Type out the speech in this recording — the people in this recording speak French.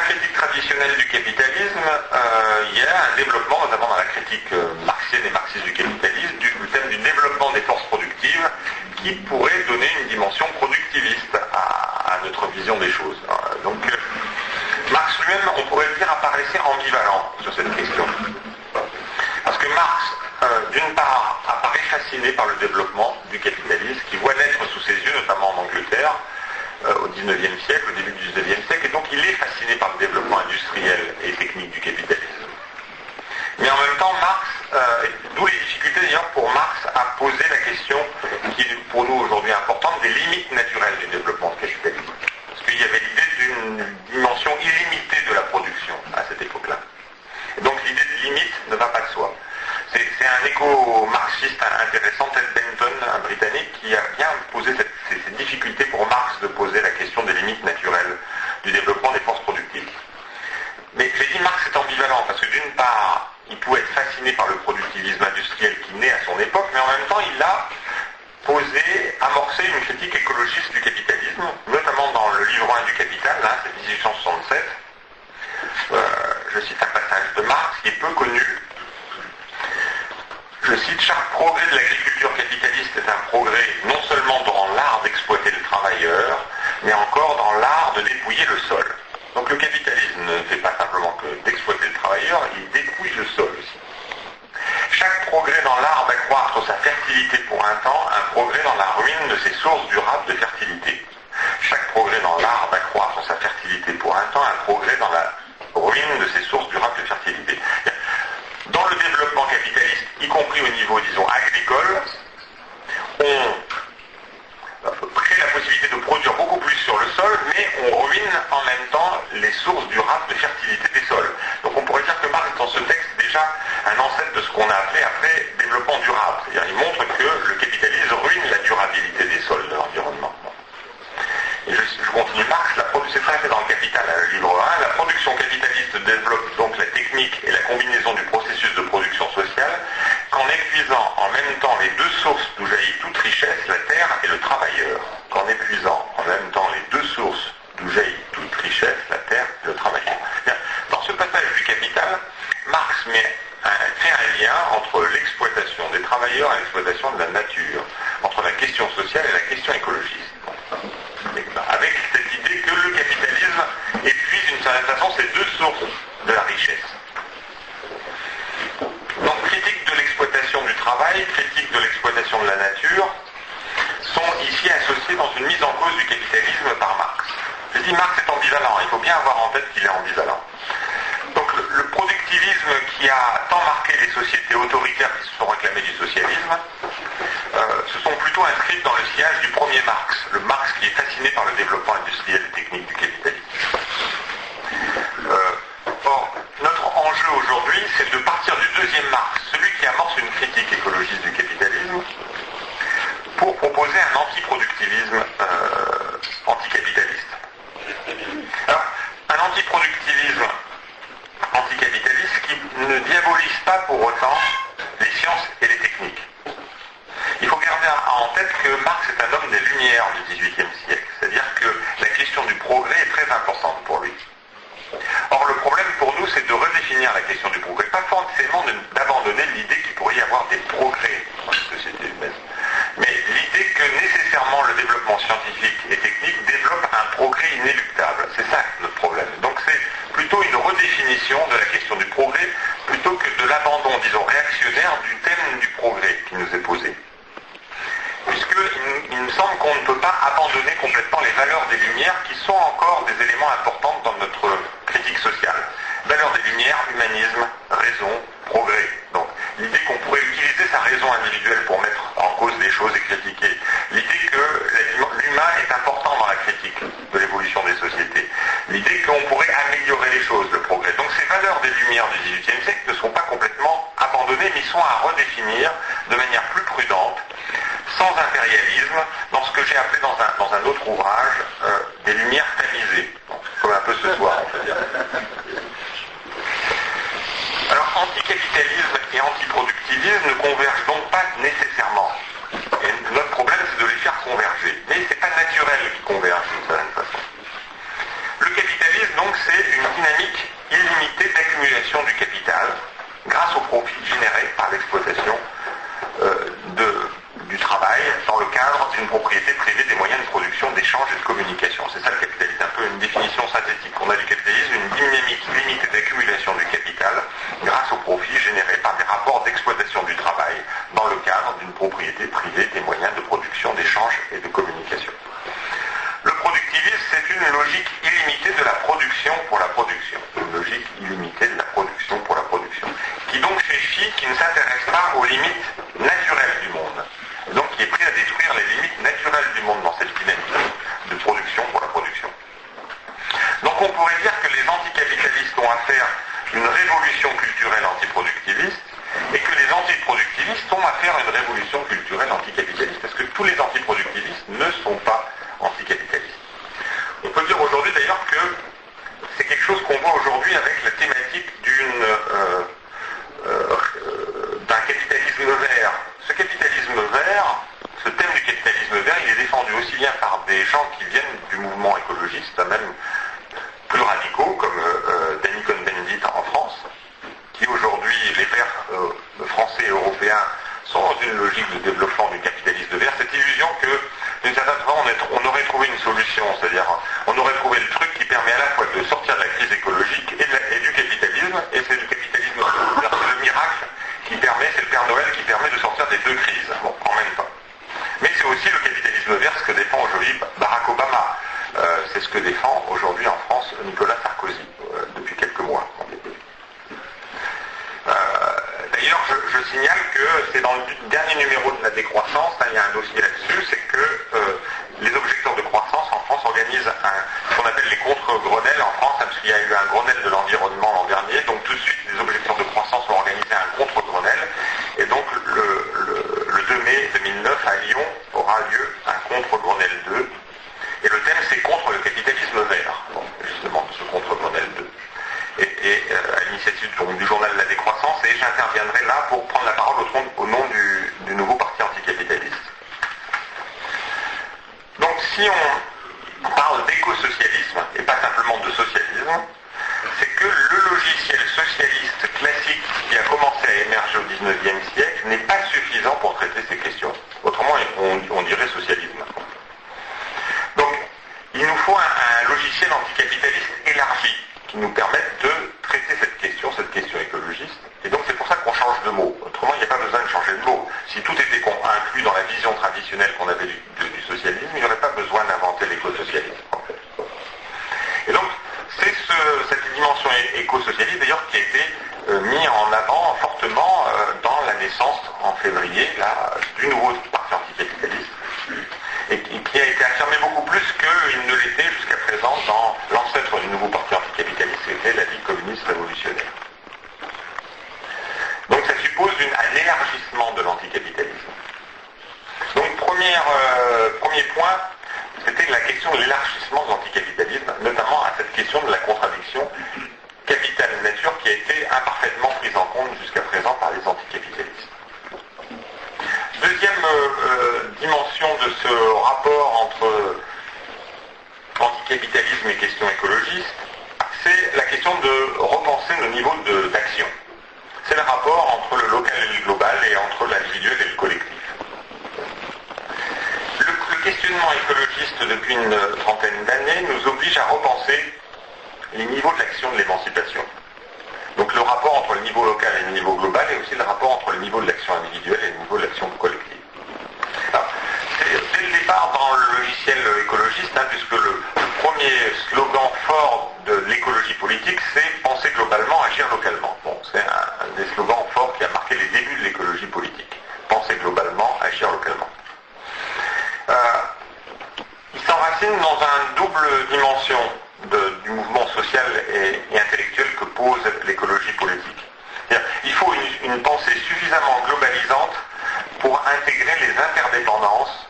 critique traditionnelle du capitalisme, il y a un développement, notamment dans la critique marxienne et marxiste du capitalisme, du thème du développement des forces productives qui pourrait donner une dimension productiviste à notre vision des choses. Donc Marx lui-même, on pourrait le dire, apparaissait ambivalent sur cette question. Parce que Marx, d'une part, apparaît fasciné par le développement du capitalisme, qui voit naître sous ses yeux, notamment en Angleterre, au XIXe siècle, au début du XIXe siècle, et donc il est fasciné par le développement industriel et technique du capitalisme. Mais en même temps, Marx, d'où les difficultés d'ailleurs pour Marx à poser la question qui est pour nous aujourd'hui importante des limites naturelles du développement du capitalisme. Parce qu'il y avait l'idée d'une dimension illimitée de la production à cette époque-là. Et donc l'idée de limite ne va pas de soi. C'est un éco-marxiste intéressant, Ted Benton, un Britannique, qui a bien posé ces difficultés pour Marx de poser la question des limites naturelles du développement des forces productives. Mais j'ai dit Marx est ambivalent, parce que d'une part, il pouvait être fasciné par le productivisme industriel qui naît à son époque, mais en même temps, il a amorcé une critique écologiste du capitalisme, notamment dans le livre 1 du Capital, là, c'est 1867. Je cite un passage de Marx qui est peu connu. Je cite: chaque progrès de l'agriculture capitaliste est un progrès non seulement dans l'art d'exploiter le travailleur, mais encore dans l'art de dépouiller le sol. Donc le capitalisme ne fait pas simplement que d'exploiter le travailleur, il dépouille le sol aussi. Chaque progrès dans l'art d'accroître sa fertilité pour un temps, un progrès dans la ruine de ses sources durables de fertilité. Chaque progrès dans l'art d'accroître sa fertilité pour un temps, un progrès dans la ruine de ses sources durables de fertilité. Dans le développement capitaliste, y compris au niveau, disons, agricole, on crée la possibilité de produire beaucoup plus sur le sol, mais on ruine en même temps les sources durables de fertilité des sols. Donc on pourrait dire que Marx est dans ce texte déjà un ancêtre de ce qu'on a appelé après développement durable. C'est-à-dire il montre que le capitalisme ruine la durabilité des sols, de l'environnement. Et je continue Marx, c'est très dans le Capital, le livre 1, la production capitaliste développe donc la technique et la combinaison du processus de production sociale qu'en épuisant en même temps les deux sources d'où jaillit toute richesse, la terre et le travailleur. Qu'en épuisant en même temps les deux sources d'où jaillit toute richesse, la terre et le travailleur. Bien, dans ce passage du Capital, Marx fait un lien entre l'exploitation des travailleurs et l'exploitation de la nature, entre la question sociale et la question écologiste. Avec cette idée que le capitalisme épuise d'une certaine façon ces deux sources de la richesse. Donc critique de l'exploitation du travail, critique de l'exploitation de la nature, sont ici associés dans une mise en cause du capitalisme par Marx. Je dis Marx est ambivalent, il faut bien avoir en tête qu'il est ambivalent. Donc le productivisme qui a tant marqué les sociétés autoritaires qui se sont réclamées du socialisme, se sont plutôt inscrites dans le sillage du premier Marx, le Marx qui est fasciné par le développement industriel et technique du capitalisme. Or, notre enjeu aujourd'hui, c'est de partir du deuxième Marx, celui qui amorce une critique écologiste du capitalisme, pour proposer un antiproductivisme anticapitaliste. Alors, un antiproductivisme anticapitaliste qui ne diabolise pas pour autant les sciences et les techniques. Il faut garder en tête que Marx est un homme des Lumières du XVIIIe siècle, c'est-à-dire que la question du progrès est très importante pour lui. Or, le problème pour nous, c'est de redéfinir la question du progrès, pas forcément d'abandonner l'idée qu'il pourrait y avoir des progrès dans la société humaine, mais l'idée que nécessairement le développement scientifique et technique développe un progrès inéluctable. C'est ça notre problème. Donc c'est plutôt une redéfinition de la question du progrès, plutôt que de l'abandon, disons, réactionnaire du thème du progrès qui nous est posé. Puisqu'il me semble qu'on ne peut pas abandonner complètement les valeurs des Lumières qui sont encore des éléments importants dans notre critique sociale. Valeurs des Lumières, humanisme, raison, progrès. Donc l'idée qu'on pourrait utiliser sa raison individuelle pour mettre en cause des choses et critiquer. L'idée que l'humain est important dans la critique de l'évolution des sociétés. L'idée qu'on pourrait améliorer les choses, le progrès. Donc ces valeurs des Lumières du XVIIIe siècle ne sont pas complètement abandonnées, mais sont à redéfinir de manière plus prudente, sans impérialisme, dans ce que j'ai appelé dans un autre ouvrage des Lumières tamisées. Donc, comme un peu ce soir, on peut dire. Alors, anticapitalisme et antiproductivisme ne convergent donc pas nécessairement. Et notre problème, c'est de les faire converger. Mais ce n'est pas naturel qu'ils convergent d'une certaine façon. Le capitalisme, donc, c'est une dynamique illimitée d'accumulation du capital grâce aux profits générés par l'exploitation du travail dans le cadre d'une propriété privée des moyens de production, d'échange et de communication. C'est ça le capitalisme, un peu une définition synthétique. On a du capitalisme une dynamique limitée d'accumulation du capital grâce aux profits générés par des rapports d'exploitation du travail dans le cadre d'une propriété privée des moyens de production, d'échange et de communication. Le productivisme, c'est une logique illimitée de la production pour la production. Une logique illimitée de la production pour la production. Qui donc qui ne s'intéresse pas aux limites naturelles du monde. Donc qui est prêt à détruire les limites naturelles du monde dans cette dynamique de production pour la production. Donc on pourrait dire que les anticapitalistes ont à faire une révolution culturelle antiproductiviste et que les antiproductivistes ont à faire une révolution culturelle anticapitaliste, parce que tous les antiproductivistes ne sont pas anticapitalistes. On peut dire aujourd'hui d'ailleurs que c'est quelque chose qu'on voit aujourd'hui avec la thématique d'un capitalisme vert. Ce capitalisme vert, ce thème du capitalisme vert, il est défendu aussi bien par des gens qui viennent du mouvement écologiste, même plus radicaux, comme Danny Cohn-Bendit en France, qui aujourd'hui, les verts français et européens sont dans une logique de développement du capitalisme vert. Cette illusion que, d'une certaine façon, on aurait trouvé une solution, c'est-à-dire on aurait trouvé le truc qui permet à la fois de sortir de la crise écologique et du capitalisme, et c'est du capitalisme vert, c'est le miracle qui permet, c'est le Père Noël qui permet de sortir des deux crises, bon, en même temps. Mais c'est aussi le capitalisme vert, ce que défend aujourd'hui Barack Obama. C'est ce que défend aujourd'hui en France Nicolas Sarkozy, depuis quelques mois. D'ailleurs, je signale que c'est dans le dernier numéro de la décroissance, il y a un dossier là-dessus, c'est que les objecteurs de croissance en France organisent ce qu'on appelle les contre-Grenelles en France, parce qu'il y a eu un Grenelle de l'environnement l'an dernier, donc tout de suite les objecteurs de croissance ont organisé un contre-Grenelle, et donc le 2 mai 2009 à Lyon aura lieu un contre-Grenelle 2, et le thème c'est contre le capitalisme vert, donc, justement ce contre-Grenelle 2. Et à l'initiative du journal La Décroissance, et j'interviendrai là pour prendre la parole au nom du nouveau parti anticapitaliste. Donc si on parle d'écosocialisme, et pas simplement de socialisme, c'est que le logiciel socialiste classique qui a commencé à émerger au XIXe siècle n'est pas suffisant pour traiter ces questions. Autrement, on dirait socialisme. Donc, il nous faut un logiciel anticapitaliste élargi, qui nous permettent de traiter cette question écologiste. Et donc c'est pour ça qu'on change de mot. Autrement, il n'y a pas besoin de changer de mot. Si tout était inclus dans la vision traditionnelle qu'on avait du socialisme, il n'y aurait pas besoin d'inventer l'écosocialisme. En fait. Et donc, c'est cette dimension éco-socialiste d'ailleurs qui a été mis en avant fortement dans la naissance en février du nouveau parti anticapitaliste. Et qui a été affirmé beaucoup plus qu'il ne l'était jusqu'à présent dans l'ancêtre du nouveau parti anticapitaliste, qui était la Ligue communiste révolutionnaire. Donc ça suppose un élargissement de l'anticapitalisme. Donc premier point, c'était la question de l'élargissement de l'anticapitalisme, notamment à cette question de la contradiction capital-nature qui a été imparfaitement prise en compte jusqu'à présent par les anticapitalistes. Deuxième dimension de ce rapport entre anticapitalisme et questions écologistes, c'est la question de repenser nos niveaux d'action. C'est le rapport entre le local et le global et entre l'individuel et le collectif. Le questionnement écologiste depuis une trentaine d'années nous oblige à repenser les niveaux de l'action de l'émancipation. Donc le rapport entre le niveau local et le niveau global et aussi le rapport entre le niveau de l'action individuelle et le niveau de l'action collective. Alors, c'est dès le départ dans le logiciel écologiste, puisque le premier slogan fort de l'écologie politique, c'est penser globalement, agir localement. Bon, c'est un des slogans forts qui a marqué les débuts de l'écologie politique. Penser globalement, agir localement. Il s'enracine dans une double dimension du mouvement social et intellectuel que pose l'écologie politique. Il faut une pensée suffisamment globalisante pour intégrer les interdépendances